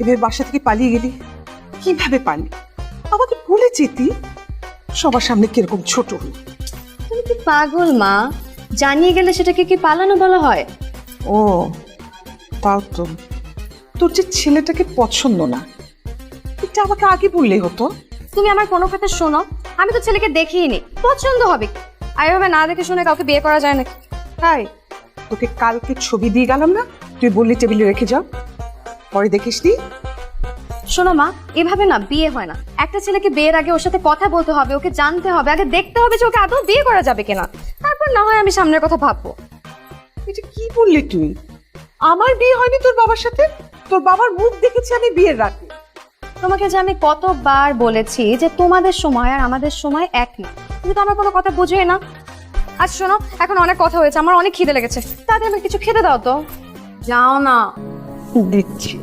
এবার বাসা থেকে পালিয়ে গেলি, কিভাবে পারলি? আমাকে ভুলে যেতি, সবার সামনে কিরকম ছোট হল। তুমি কি পাগল মা? জানিয়ে গেলে সেটাকে কি পালানো বলা হয়? ও তাও তো, তোর যে ছেলেটাকে পছন্দ না, এটা আমাকে আগে বললেই হতো। তুমি আমার কোনো কথা শোনো, আমি তো ছেলেকে দেখিনি, পছন্দ হবে আর এভাবে না দেখে শুনে কাউকে বিয়ে করা যায় নাকি? তাই তোকে কালকে ছবি দিয়ে গেলাম না, তুই বললি টেবিলে রেখে যাও, পরে দেখিসনি। শোনো মা, এভাবে না বিয়ে হয় না। একটা ছেলেকে বিয়ের আগে ওর সাথে কথা বলতে হবে, ওকে জানতে হবে, আগে দেখতে হবে যে ওকে আদৌ বিয়ে করা যাবে কিনা, তারপর না হয় আমি সামনের কথা ভাববো। এটা কি বললি তুই? আমার বিয়ে হয়নি তোর বাবার সাথে, তোর বাবার মুখ দেখেছি আমি বিয়ের রাতে। তোমাকে যে আমি কতবার বলেছি যে তোমাদের সময় আর আমাদের সময় এক না, তুমি তো আমার কোনো কথা বুঝোই না। আচ্ছা শোনো, এখন অনেক কথা হয়েছে, আমার অনেক খিদে লেগেছে, তাড়াতাড়ি আমাকে কিছু খেতে দাও তো। যাও না। দিচ্ছি।